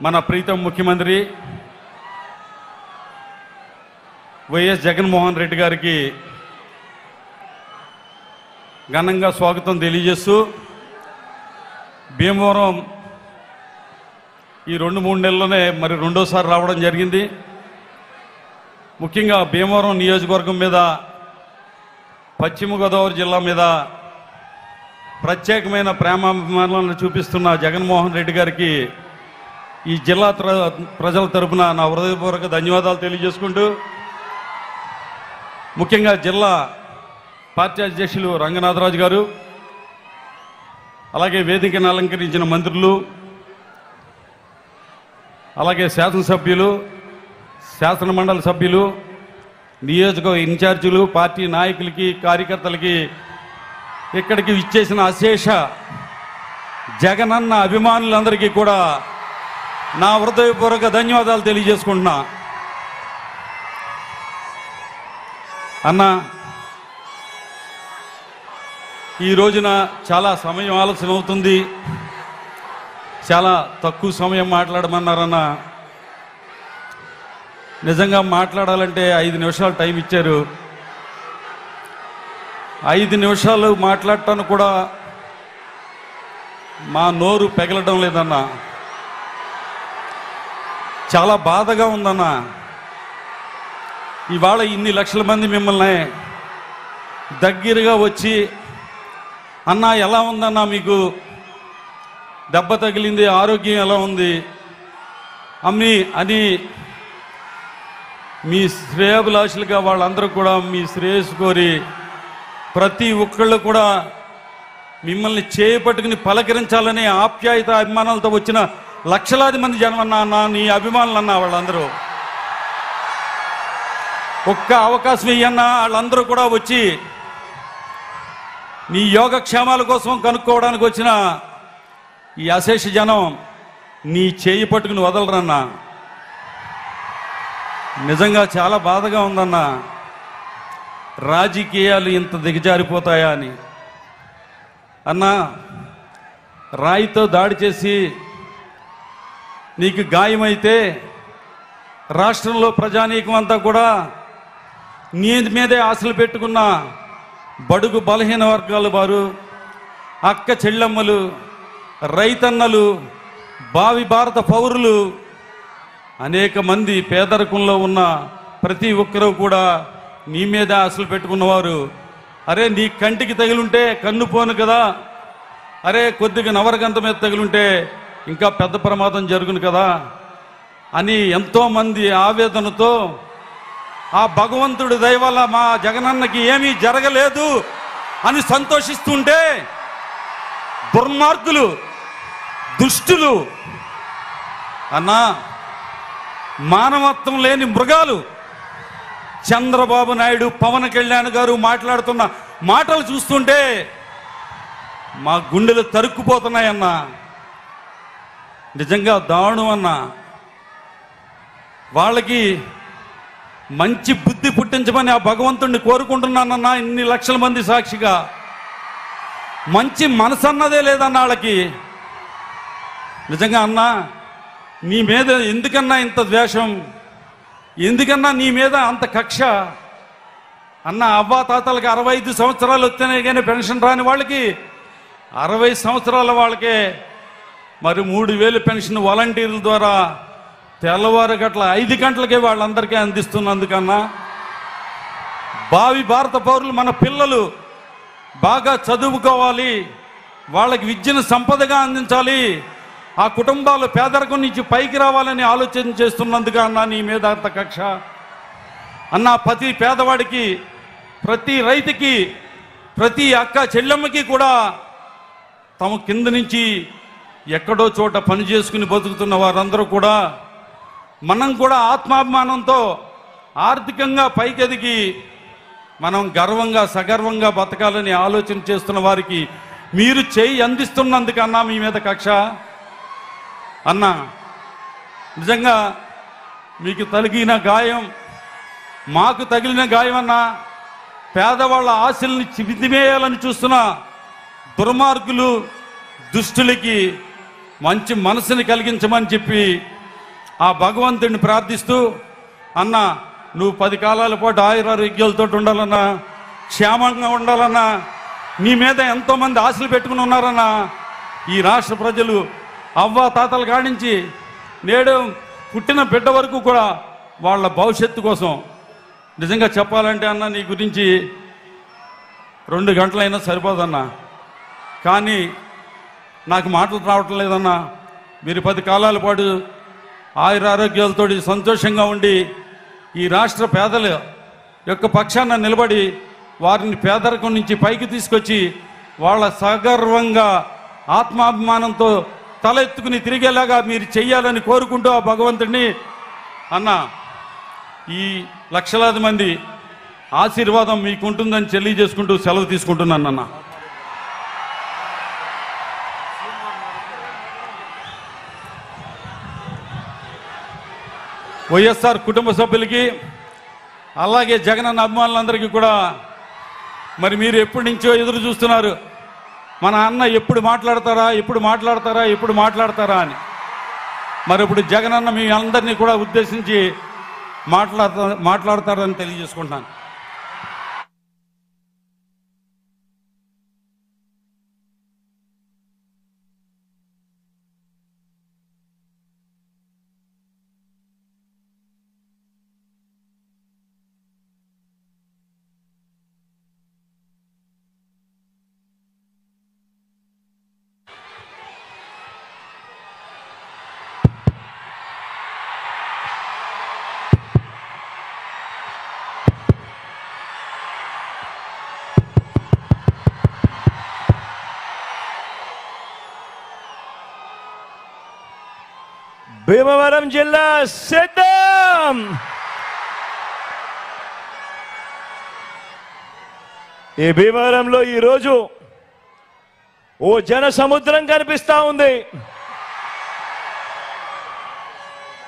మన ప్రీతం ముఖ్యమంత్రి వైఎస్ జగన్మోహన్ రెడ్డి గారికి ఘనంగా స్వాగతం తెలియజేస్తూ భీమవరం ఈ 2-3 నెలల్లోనే మరి రెండోసారి రావడం జరిగింది. ముఖ్యంగా భీమవరం నియోజకవర్గం మీద, పశ్చిమ గోదావరి జిల్లా మీద ప్రత్యేకమైన ప్రేమాభిమానాలను చూపిస్తున్న జగన్మోహన్ రెడ్డి గారికి ఈ జిల్లా ప్రజల తరపున నా హృదయపూర్వక ధన్యవాదాలు తెలియజేసుకుంటూ, ముఖ్యంగా జిల్లా పార్టీ అధ్యక్షులు రంగనాథరాజు గారు, అలాగే వేదికను అలంకరించిన మంత్రులు, అలాగే శాసనసభ్యులు, శాసనమండలి సభ్యులు, నియోజకవర్గ ఇన్ఛార్జీలు, పార్టీ నాయకులకి, కార్యకర్తలకి, ఇక్కడికి ఇచ్చేసిన అశేష జగనన్న అభిమానులందరికీ కూడా నా హృదయపూర్వక ధన్యవాదాలు తెలియజేసుకుంటున్నా. అన్న, ఈ రోజున చాలా సమయం ఆలస్యం అవుతుంది, చాలా తక్కువ సమయం మాట్లాడమన్నారన్న. నిజంగా మాట్లాడాలంటే 5 నిమిషాలు టైం ఇచ్చారు. 5 నిమిషాలు మాట్లాడటానికి కూడా మా నోరు పెగలడం లేదన్న. చాలా బాధగా ఉందన్న. ఇవాళ ఇన్ని లక్షల మంది మిమ్మల్ని దగ్గరగా వచ్చి, అన్నా ఎలా ఉందన్నా, మీకు దెబ్బ తగిలింది, ఆరోగ్యం ఎలా ఉంది అమ్మి అని మీ శ్రేయాభిలాషులుగా వాళ్ళందరూ కూడా మీ శ్రేయస్సు కోరి ప్రతి ఒక్కళ్ళు కూడా మిమ్మల్ని చేపట్టుకుని పలకరించాలనే ఆప్యాయత అభిమానాలతో వచ్చిన లక్షలాది మంది జనం అన్నా, నీ అభిమానులు అన్నా వాళ్ళందరూ. ఒక్క అవకాశం ఇయ్యన్నా వాళ్ళందరూ కూడా వచ్చి నీ యోగక్షేమాల కోసం కనుక్కోవడానికి వచ్చిన ఈ అశేష జనం నీ చేయి పట్టుకుని వదలరన్నా. నిజంగా చాలా బాధగా ఉందన్నా. రాజకీయాలు ఇంత దిగజారిపోతాయా అని. అన్నా, రాయితో దాడి చేసి నీకు గాయమైతే రాష్ట్రంలో ప్రజానీకం అంతా కూడా నీ మీదే ఆశలు పెట్టుకున్న బడుగు బలహీన వర్గాల వారు, అక్క చెల్లెమ్మలు, రైతన్నలు, భావి భారత పౌరులు, అనేక మంది పేదరికంలో ఉన్న ప్రతి ఒక్కరూ కూడా నీ మీద ఆశలు పెట్టుకున్నవారు. అరే, నీ కంటికి తగిలుంటే కన్ను పోను కదా, అరే కొద్దిగా నవరగంత మీద తగిలుంటే ఇంకా పెద్ద ప్రమాదం జరుగును కదా అని ఎంతోమంది ఆవేదనతో, ఆ భగవంతుడి దయ వల్ల మా జగనన్నకి ఏమీ జరగలేదు అని సంతోషిస్తుంటే, దుర్మార్గులు, దుష్టులు, అన్నా మానవత్వం లేని మృగాలు చంద్రబాబు నాయుడు, పవన్ కళ్యాణ్ గారు మాట్లాడుతున్న మాటలు చూస్తుంటే మా గుండెలు తరుక్కుపోతున్నాయన్నా. నిజంగా దారుణం అన్నా. వాళ్ళకి మంచి బుద్ధి పుట్టించమని ఆ భగవంతుడిని కోరుకుంటున్నానన్నా. ఇన్ని లక్షల మంది సాక్షిగా మంచి మనసు అన్నదే లేదన్న వాళ్ళకి. నిజంగా అన్నా, నీ మీద ఎందుకన్నా ఇంత ద్వేషం, ఎందుకన్నా నీ మీద అంత కక్ష అన్న? అవ్వా తాతలకి 65 సంవత్సరాలు వస్తేనే కానీ పెన్షన్ రాని వాళ్ళకి 60 సంవత్సరాల వాళ్ళకే మరి 3000 పెన్షన్ వాలంటీర్ల ద్వారా తెల్లవారు గట్ల 5 గంటలకే వాళ్ళందరికీ అందిస్తున్నందుకన్నా, భావి భారత పౌరులు మన పిల్లలు బాగా చదువుకోవాలి, వాళ్ళకి విద్యను సంపదగా అందించాలి, ఆ కుటుంబాలు పేదరికం నుంచి పైకి రావాలని ఆలోచన చేస్తున్నందుకు అన్నా నీ మీద అంత కక్ష అన్నా. ప్రతి పేదవాడికి, ప్రతి రైతుకి, ప్రతి అక్క చెల్లెమ్మకి కూడా తమ కింద నుంచి ఎక్కడో చోట పని చేసుకుని బతుకుతున్న వారందరూ కూడా మనం కూడా ఆత్మాభిమానంతో ఆర్థికంగా పైకెదిగి మనం గర్వంగా సగర్వంగా బతకాలని ఆలోచన చేస్తున్న వారికి మీరు చేయి అందిస్తున్నందుకన్నా మీ మీద కక్ష అన్నా. నిజంగా మీకు తగిలిన గాయం మాకు తగిలిన గాయం అన్నా. పేదవాళ్ళ ఆశల్ని చివితిమేయాలని చూస్తున్న దుర్మార్గులు, దుష్టులకి మంచి మనసుని కలిగించమని చెప్పి ఆ భగవంతుడిని ప్రార్థిస్తూ, అన్న నువ్వు 10 కాలాల పాటు ఆయురారోగ్యాలతో ఉండాలన్నా, క్షేమంగా ఉండాలన్నా, నీ మీద ఎంతోమంది ఆశలు పెట్టుకుని ఉన్నారన్నా. ఈ రాష్ట్ర ప్రజలు అవ్వ తాతల కాడించి నేడు పుట్టిన బిడ్డ వరకు కూడా వాళ్ళ భవిష్యత్తు కోసం నిజంగా చెప్పాలంటే అన్న నీ గురించి 2 గంటలైనా సరిపోదన్నా. కానీ నాకు మాటలు రావటం లేదన్నా. మీరు 10 కాలాల పాటు ఆయురారోగ్యాలతో సంతోషంగా ఉండి ఈ రాష్ట్ర పేదల యొక్క పక్షాన నిలబడి వారిని పేదరికం నుంచి పైకి తీసుకొచ్చి వాళ్ళ సగర్వంగా ఆత్మాభిమానంతో తల ఎత్తుకుని తిరిగేలాగా మీరు చెయ్యాలని కోరుకుంటూ ఆ భగవంతుడిని అన్న ఈ లక్షలాది మంది ఆశీర్వాదం మీకుంటుందని తెలియజేసుకుంటూ సెలవు తీసుకుంటున్నాను అన్న. వైఎస్ఆర్ కుటుంబ సభ్యులకి అలాగే జగనన్న అభిమానులందరికీ కూడా మరి మీరు ఎప్పటి నుంచో ఎదురు చూస్తున్నారు, మన అన్న ఎప్పుడు మాట్లాడతారా ఎప్పుడు మాట్లాడతారా ఎప్పుడు మాట్లాడతారా అని. మరి ఇప్పుడు జగనన్న మీ అందరినీ కూడా ఉద్దేశించి మాట్లాడతారని తెలియజేసుకుంటున్నాను. భీమవరం జిల్లా సిద్ధం. ఈ భీమవరంలో ఈరోజు ఓ జన సముద్రం కనిపిస్తా ఉంది.